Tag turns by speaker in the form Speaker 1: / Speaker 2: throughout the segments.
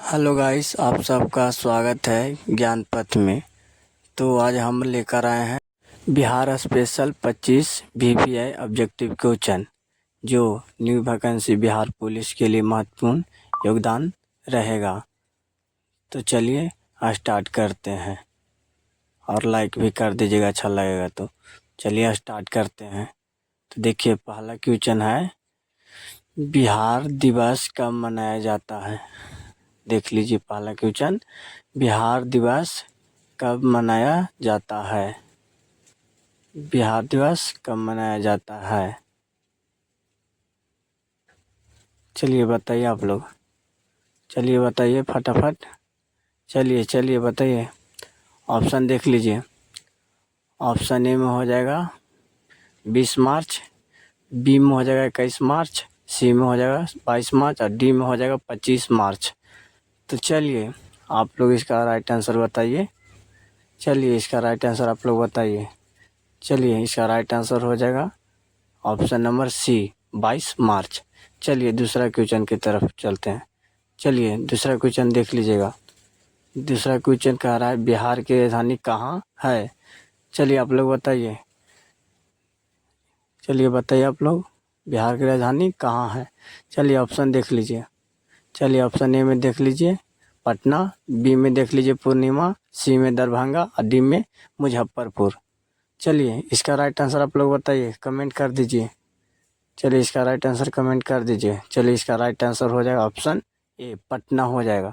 Speaker 1: Hello guys, आप सबका स्वागत है ज्ञान पथ में। तो आज हम लेकर आए हैं Bihar special 25 VVI objective question, जो न्यू वैकेंसी बिहार पुलिस के लिए महत्वपूर्ण योगदान रहेगा। तो चलिए स्टार्ट करते हैं, और लाइक भी कर दीजिएगा अच्छा लगेगा। तो चलिए स्टार्ट करते हैं। तो देखिए, पहला क्वेश्चन है, बिहार दिवस कब मनाया जाता है। देख लीजिए पहला क्वेश्चन, बिहार दिवस कब मनाया जाता है। बिहार दिवस कब मनाया जाता है, चलिए बताइए आप लोग। चलिए बताइए फटाफट, चलिए बताइए। ऑप्शन देख लीजिए। ऑप्शन ए में हो जाएगा 20 मार्च, बी में हो जाएगा 21 मार्च, सी में हो जाएगा 22 मार्च और डी में हो जाएगा 25 मार्च। तो चलिए आप लोग इसका राइट आंसर बताइए। चलिए इसका राइट आंसर आप लोग बताइए। चलिए इसका राइट आंसर हो जाएगा ऑप्शन नंबर सी, 22 मार्च। चलिए दूसरा क्वेश्चन की तरफ चलते हैं। चलिए दूसरा क्वेश्चन देख लीजिएगा। दूसरा क्वेश्चन कह रहा है, बिहार की राजधानी कहाँ है। चलिए आप लोग बताइए। चलिए बताइए आप लोग, बिहार की राजधानी कहाँ है। चलिए ऑप्शन देख लीजिए। चलिए ऑप्शन ए में देख लीजिए पटना, बी में देख लीजिए पूर्णिमा, सी में दरभंगा और डी में मुजफ्फरपुर। चलिए इसका राइट आंसर आप लोग बताइए, कमेंट कर दीजिए। चलिए इसका राइट आंसर कमेंट कर दीजिए। चलिए इसका राइट आंसर हो जाएगा ऑप्शन ए, पटना हो जाएगा।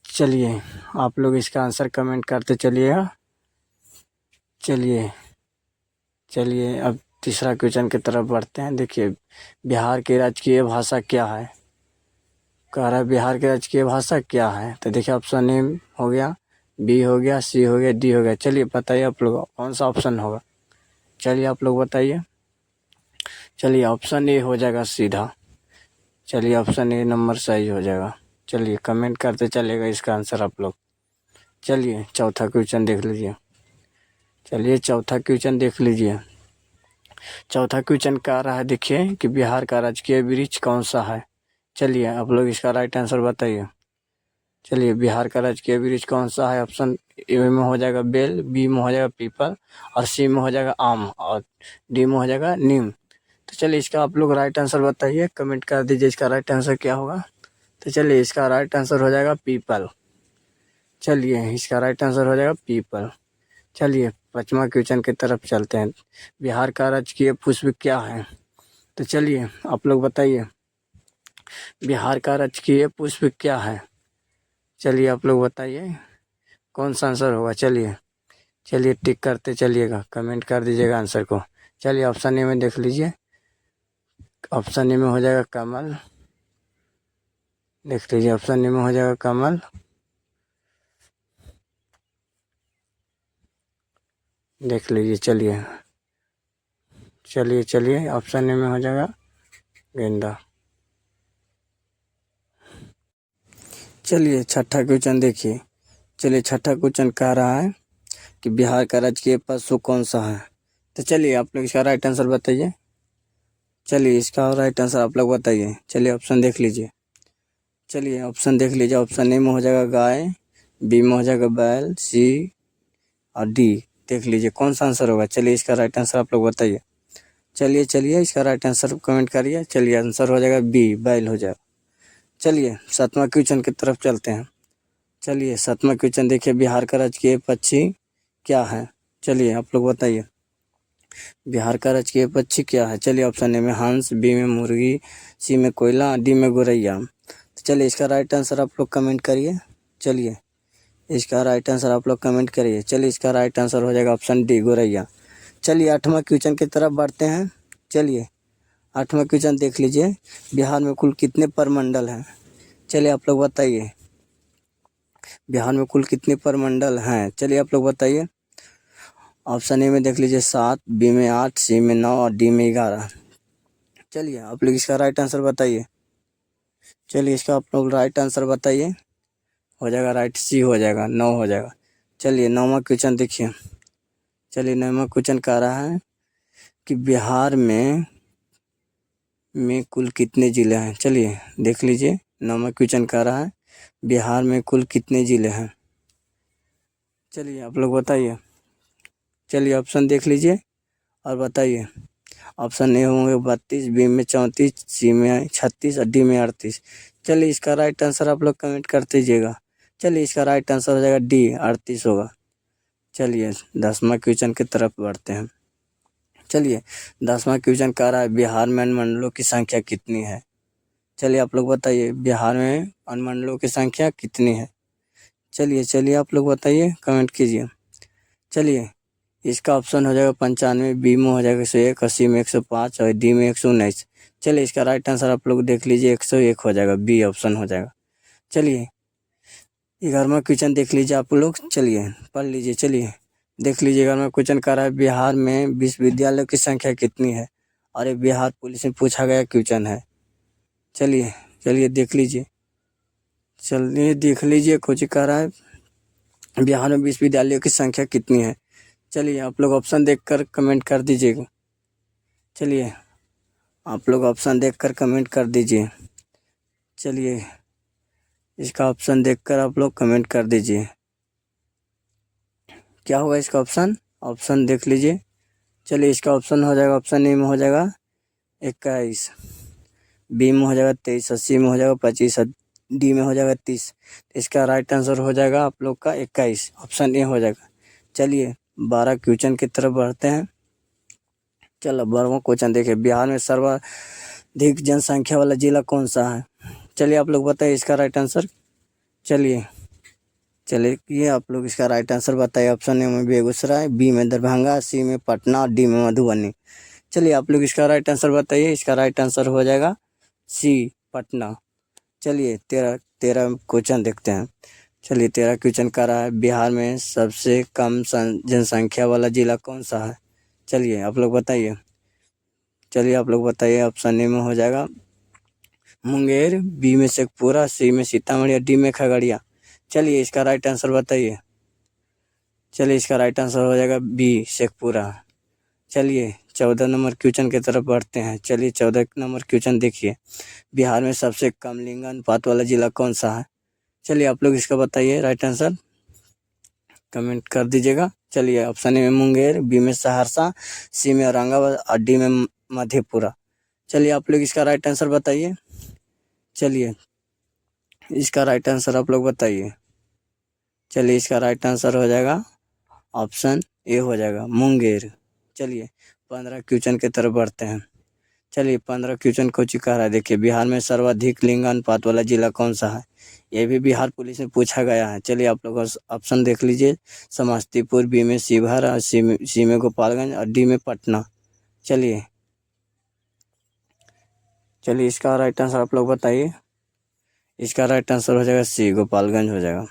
Speaker 1: चलिए आप लोग इसका आंसर कमेंट करते चलिएगा। चलिए अब तीसरा क्वेश्चन की तरफ बढ़ते हैं। देखिए, बिहार की राजकीय भाषा क्या है। कह रहा है बिहार की राजकीय भाषा क्या है। तो देखिए ऑप्शन ए हो गया, बी हो गया, सी हो गया, डी हो गया। चलिए बताइए आप लोग कौन सा ऑप्शन होगा। चलिए आप लोग बताइए। चलिए ऑप्शन ए हो जाएगा सीधा। चलिए ऑप्शन ए नंबर सही हो जाएगा। चलिए कमेंट करते चलेगा इसका आंसर आप लोग। चलिए चौथा क्वेश्चन देख लीजिए। चलिए चौथा क्वेश्चन देख लीजिए। चौथा क्वेश्चन कह रहा है, देखिए कि बिहार का राजकीय वृक्ष कौन सा है। चलिए आप लोग इसका राइट आंसर बताइए। चलिए बिहार का राजकीय वृक्ष कौन सा है। ऑप्शन ए में हो जाएगा बेल, बी में हो जाएगा पीपल और सी में हो जाएगा आम और डी में हो जाएगा नीम। तो चलिए इसका आप लोग राइट आंसर बताइए, कमेंट कर दीजिए इसका राइट आंसर क्या होगा। तो चलिए इसका राइट आंसर हो जाएगा पीपल। चलिए इसका राइट आंसर हो जाएगा पीपल। चलिए पांचवा क्वेश्चन की तरफ चलते हैं। बिहार का राजकीय पुष्प क्या है। तो चलिए आप लोग बताइए, बिहार का राजकीय पुष्प क्या है। चलिए आप लोग बताइए कौन सा आंसर होगा। चलिए टिक करते चलिएगा, कमेंट कर दीजिएगा आंसर को। चलिए ऑप्शन ए में देख लीजिए। ऑप्शन ए में हो जाएगा कमल। देख लीजिए ऑप्शन ए में हो जाएगा कमल। देख लीजिए। चलिए ऑप्शन ए में हो जाएगा गेंदा। चलिए छठा क्वेश्चन देखिए। चलिए छठा क्वेश्चन कह रहा है कि बिहार का राजकीय पशु कौन सा है। तो चलिए आप लोग इसका राइट आंसर बताइए। चलिए इसका राइट आंसर आप लोग बताइए। चलिए ऑप्शन देख लीजिए। चलिए ऑप्शन देख लीजिए। ऑप्शन ए में हो जाएगा गाय, बी में हो जाएगा बैल, सी और डी। देख लीजिए कौन सा आंसर होगा। चलिए इसका राइट आंसर आप लोग बताइए। चलिए इसका राइट आंसर कमेंट करिए। चलिए आंसर हो जाएगा बी, बैल हो जाएगा। चलिए सातवां क्वेश्चन की तरफ चलते हैं। चलिए सातवां क्वेश्चन देखिए, बिहार का राजकीय पक्षी क्या है। चलिए आप लोग बताइए, बिहार का राजकीय पक्षी क्या है। चलिए ऑप्शन ए में हंस, बी में मुर्गी, सी में कोयला, डी में गौरैया। तो चलिए इसका राइट आंसर आप लोग कमेंट करिए। चलिए इसका राइट आंसर आप लोग कमेंट करिए। चलिए इसका राइट आंसर हो जाएगा ऑप्शन डी, गौरैया। चलिए आठवां क्वेश्चन की तरफ बढ़ते हैं। चलिए आठवां क्वेश्चन देख लीजिए, बिहार में कुल कितने प्रमंडल हैं। चलिए आप लोग बताइए, बिहार में कुल कितने प्रमंडल हैं। चलिए आप लोग बताइए। ऑप्शन ए में देख लीजिए 7, बी में 8, सी में 9 और डी में 11। चलिए आप लोग इसका राइट आंसर बताइए। चलिए इसका आप लोग राइट आंसर बताइए। हो जाएगा राइट, सी हो जाएगा, 9 हो जाएगा। चलिए नौवां क्वेश्चन देखिए। चलिए नौवां क्वेश्चन कह रहा है कि बिहार में कुल कितने ज़िले हैं। चलिए देख लीजिए, नौवां क्वेश्चन कह रहा है बिहार में कुल कितने ज़िले हैं? चलिए आप लोग बताइए। चलिए ऑप्शन देख लीजिए और बताइए। ऑप्शन ए होंगे 32, बी में 34, सी में 36 और डी में 38। चलिए इसका राइट आंसर आप लोग कमेंट कर दीजिएगा। चलिए इसका राइट आंसर हो जाएगा डी, 38 होगा। चलिए 10वां क्वेश्चन की तरफ बढ़ते हैं। चलिए 10वां क्वेश्चन कह रहा है बिहार में अनुमंडलों की संख्या कितनी है? चलिए आप लोग बताइए बिहार में अनुमंडलों की संख्या कितनी है? चलिए आप लोग बताइए, कमेंट कीजिए। चलिए इसका ऑप्शन हो जाएगा 95, बी में हो जाएगा 101, और सी में 105 और डी में 119। चलिए इसका राइट आंसर आप लोग देख लीजिए, 101 हो जाएगा, बी ऑप्शन हो जाएगा। चलिए 11वां क्वेश्चन देख लीजिए आप लोग। चलिए पढ़ लीजिए। चलिए देख लीजिए 11वां क्वेश्चन कह रहा है बिहार में विश्वविद्यालयों की संख्या कितनी है? और ये बिहार पुलिस में पूछा गया क्वेश्चन है। चलिए देख लीजिए। चलिए देख लीजिए कुछ कह रहा है बिहार में विश्वविद्यालयों की संख्या कितनी है? चलिए आप लोग ऑप्शन देखकर कमेंट कर दीजिएगा। चलिए आप लोग ऑप्शन देखकर कमेंट कर दीजिए। चलिए इसका ऑप्शन देखकर आप लोग कमेंट कर दीजिए। क्या होगा इसका ऑप्शन? ऑप्शन देख लीजिए। चलिए इसका ऑप्शन हो जाएगा, ऑप्शन ए में हो जाएगा 21, बी में हो जाएगा 23, सी में हो जाएगा 25, डी में हो जाएगा 30। इसका राइट आंसर हो जाएगा आप लोग का 21, ऑप्शन ए हो जाएगा। चलिए 12 क्वेश्चन की तरफ बढ़ते हैं। चलो 12वां क्वेश्चन देखिए बिहार में सर्वाधिक जनसंख्या वाला जिला कौन सा है? चलिए आप लोग बताइए इसका राइट आंसर। चलिए ये आप लोग इसका राइट आंसर बताइए। ऑप्शन ए में बेगूसराय, बी में दरभंगा, सी में पटना और डी में मधुबनी। चलिए आप लोग इसका राइट आंसर बताइए। इसका राइट आंसर हो जाएगा सी, पटना। चलिए 13 क्वेश्चन देखते हैं। चलिए 13 क्वेश्चन का रहा है बिहार में सबसे कम जनसंख्या वाला जिला कौन सा है? चलिए आप लोग बताइए। चलिए आप लोग बताइए। ऑप्शन ए में हो जाएगा मुंगेर, बी में शेखपुरा, सी में सीतामढ़ी और डी में खगड़िया। चलिए इसका राइट आंसर बताइए। चलिए इसका राइट आंसर हो जाएगा बी, शेखपुरा। चलिए 14 नंबर क्वेश्चन की तरफ बढ़ते हैं। चलिए 14 नंबर क्वेश्चन देखिए बिहार में सबसे कम लिंगानुपात वाला जिला कौन सा है? चलिए आप लोग इसका बताइए राइट आंसर, कमेंट कर दीजिएगा। चलिए ऑप्शन ए में मुंगेर, बी में सहरसा, सी में औरंगाबाद और डी में मधेपुरा। चलिए आप लोग इसका राइट आंसर बताइए। चलिए इसका राइट आंसर आप लोग बताइए। चलिए इसका राइट आंसर हो जाएगा ऑप्शन ए हो जाएगा मुंगेर। चलिए 15 क्वेश्चन की तरफ बढ़ते हैं। चलिए 15 क्वेश्चन को चिका रहा है। देखिए बिहार में सर्वाधिक लिंगानुपात वाला जिला कौन सा है? ये भी बिहार पुलिस में पूछा गया है। चलिए आप लोग ऑप्शन देख लीजिए। समस्तीपुर, बी में शिवहर और सी में गोपालगंज और डी में पटना। चलिए इसका राइट आंसर आप लोग बताइए। इसका राइट आंसर हो जाएगा सी, गोपालगंज हो जाएगा।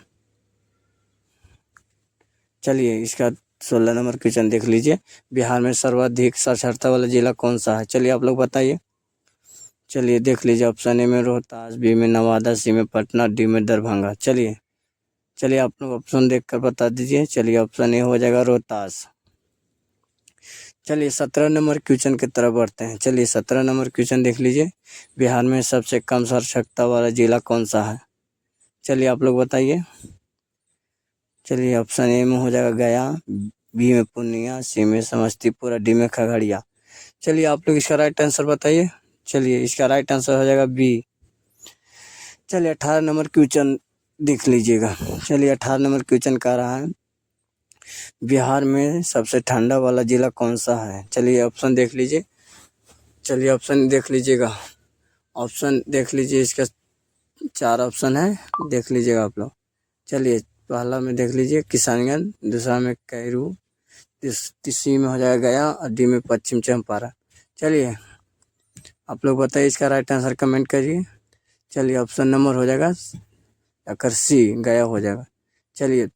Speaker 1: चलिए इसका 16 नंबर क्वेश्चन देख लीजिए बिहार में सर्वाधिक साक्षरता वाला जिला कौन सा है? चलिए आप लोग बताइए। चलिए देख लीजिए। ऑप्शन ए में रोहतास, बी में नवादा, सी में पटना, डी में दरभंगा। चलिए आप लोग ऑप्शन देखकर बता दीजिए। चलिए ऑप्शन ए हो जाएगा रोहतास। चलिए 17 नंबर क्वेश्चन की तरफ बढ़ते हैं। चलिए 17 नंबर क्वेश्चन देख लीजिए बिहार में सबसे कम साक्षरता वाला जिला कौन सा है? चलिए आप लोग बताइए। चलिए ऑप्शन ए में हो जाएगा गया, बी में पूर्णिया, सी में समस्तीपुर और डी में खगड़िया। चलिए आप लोग इसका राइट आंसर बताइए। चलिए इसका राइट आंसर हो जाएगा बी। चलिए 18 नंबर क्वेश्चन देख लीजिएगा। चलिए 18 नंबर क्वेश्चन कह रहा है बिहार में सबसे ठंडा वाला जिला कौन सा है? चलिए ऑप्शन देख लीजिए। चलिए ऑप्शन देख लीजिएगा। ऑप्शन देख लीजिए। इसका 4 ऑप्शन है, देख लीजिएगा आप लोग। चलिए पहला में देख लीजिए किशनगंज, दूसरा में कैरू, तीसरी में हो जाएगा गया और डी में पश्चिम चंपारण। चलिए आप लोग बताइए इसका राइट आंसर कमेंट करिए। चलिए ऑप्शन नंबर हो जाएगा अगर सी, गया हो जाएगा। चलिए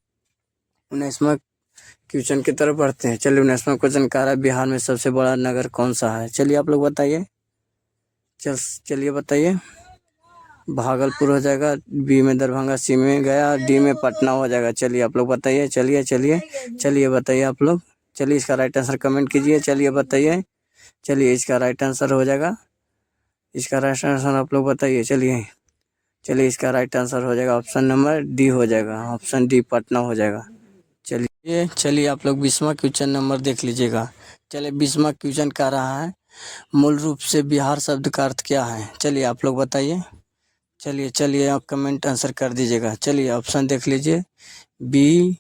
Speaker 1: 19वां क्वेश्चन की तरफ बढ़ते हैं। चलिए 19वां क्वेश्चन कह रहा है बिहार में सबसे बड़ा नगर कौन सा है? चलिए आप लोग बताइए। चलिए बताइए। भागलपुर हो जाएगा, बी में दरभंगा, सी में गया, डी में पटना हो जाएगा। चलिए आप लोग बताइए। चलिए बताइए आप लोग। चलिए इसका राइट आंसर कमेंट कीजिए। चलिए बताइए। चलिए इसका राइट आंसर हो जाएगा। इसका राइट आंसर आप लोग बताइए। चलिए चलिए इसका राइट आंसर हो जाएगा ऑप्शन नंबर डी हो जाएगा, ऑप्शन डी पटना हो जाएगा। चलिए आप लोग 20वां क्वेश्चन नंबर देख लीजिएगा। चलिए 20वां क्वेश्चन कह रहा है मूल रूप से बिहार शब्द का अर्थ क्या है? चलिए आप लोग बताइए। चलिए आप कमेंट आंसर कर दीजिएगा। चलिए ऑप्शन देख लीजिए, बी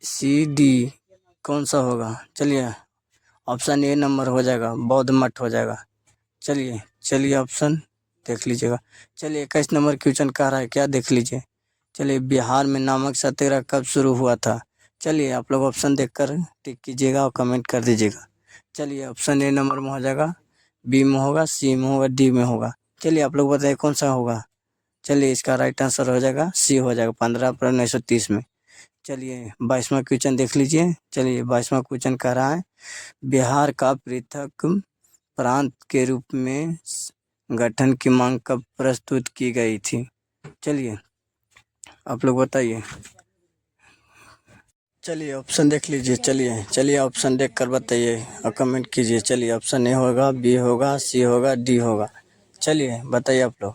Speaker 1: सी डी कौन सा होगा? चलिए ऑप्शन ए नंबर हो जाएगा, बौद्ध मठ हो जाएगा। चलिए ऑप्शन देख लीजिएगा। चलिए 21 नंबर क्वेश्चन कह रहा है क्या, देख लीजिए। चलिए बिहार में नमक सत्याग्रह कब शुरू हुआ था? चलिए आप लोग ऑप्शन देखकर टिक कीजिएगा और कमेंट कर दीजिएगा। चलिए ऑप्शन ए नंबर में हो जाएगा, बी में होगा, सी में होगा, डी में होगा। चलिए आप लोग बताइए कौन सा होगा? चलिए इसका राइट आंसर हो जाएगा सी हो जाएगा, 15 अप्रैल 1930 में। चलिए 22वां क्वेश्चन देख लीजिए। चलिए 22वां क्वेश्चन कह रहा है बिहार का पृथक प्रांत के रूप में गठन की मांग कब प्रस्तुत की गई थी? चलिए आप लोग बताइए। चलिए ऑप्शन देख लीजिए। चलिए ऑप्शन देख कर बताइए और कमेंट कीजिए। चलिए ऑप्शन ए होगा, बी होगा, सी होगा, डी होगा। चलिए बताइए आप लोग।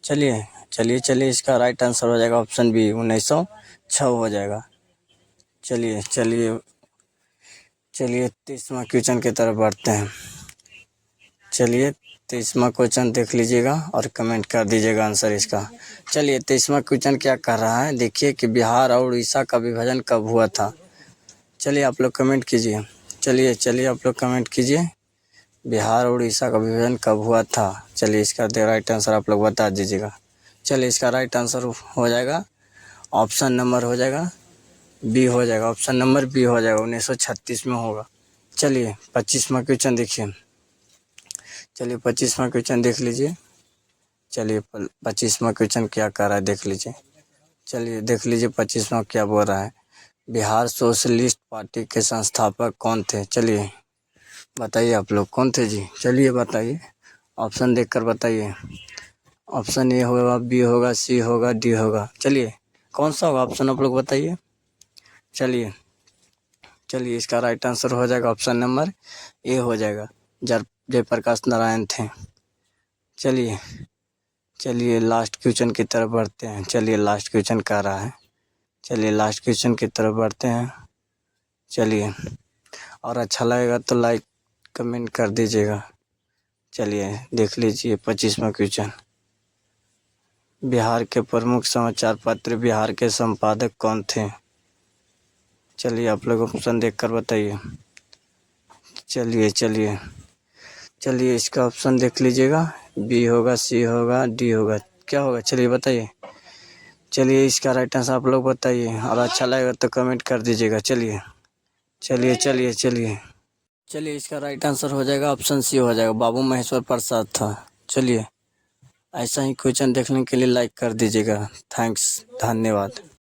Speaker 1: चलिए इसका राइट आंसर हो जाएगा ऑप्शन बी 1906 हो जाएगा। चलिए 23वां क्वेश्चन की तरफ बढ़ते हैं। चलिए 23वां क्वेश्चन देख लीजिएगा और कमेंट कर दीजिएगा आंसर इसका। चलिए 23वां क्वेश्चन क्या कर रहा है, देखिए कि बिहार और उड़ीसा का विभाजन कब हुआ था? चलिए आप लोग कमेंट कीजिए। चलिए आप लोग कमेंट कीजिए, बिहार और उड़ीसा का विभाजन कब हुआ था? चलिए इसका राइट आंसर आप लोग बता दीजिएगा। चलिए इसका राइट आंसर हो जाएगा, ऑप्शन नंबर हो जाएगा बी हो जाएगा, ऑप्शन नंबर बी हो जाएगा, 1936 में होगा। चलिए 25वां क्वेश्चन देखिए। चलिए 25वां क्वेश्चन देख लीजिए। चलिए 25वां क्वेश्चन क्या कर रहा है देख लीजिए। चलिए देख लीजिए 25वां क्या बोल रहा है, बिहार सोशलिस्ट पार्टी के संस्थापक कौन थे? चलिए बताइए आप लोग कौन थे जी? चलिए बताइए, ऑप्शन देखकर बताइए। ऑप्शन ए होगा, बी होगा, सी होगा, डी होगा। चलिए कौन सा होगा ऑप्शन आप लोग बताइए। चलिए इसका राइट आंसर हो जाएगा ऑप्शन नंबर ए हो जाएगा, जयप्रकाश नारायण थे। चलिए लास्ट क्वेश्चन की तरफ बढ़ते हैं। चलिए लास्ट क्वेश्चन कह रहा है, चलिए लास्ट क्वेश्चन की तरफ बढ़ते हैं। चलिए और अच्छा लगेगा तो लाइक कमेंट कर दीजिएगा। चलिए देख लीजिए 25वां क्वेश्चन, बिहार के प्रमुख समाचार पत्र बिहार के संपादक कौन थे? चलिए आप लोग ऑप्शन देखकर बताइए। चलिए इसका ऑप्शन देख लीजिएगा, बी होगा, सी होगा, डी होगा, क्या होगा? चलिए बताइए। चलिए इसका राइट आंसर आप लोग बताइए और अच्छा लगेगा तो कमेंट कर दीजिएगा। चलिए इसका राइट आंसर हो जाएगा ऑप्शन सी हो जाएगा, बाबू महेश्वर प्रसाद था। चलिए ऐसा ही क्वेश्चन देखने के लिए लाइक कर दीजिएगा। थैंक्स, धन्यवाद।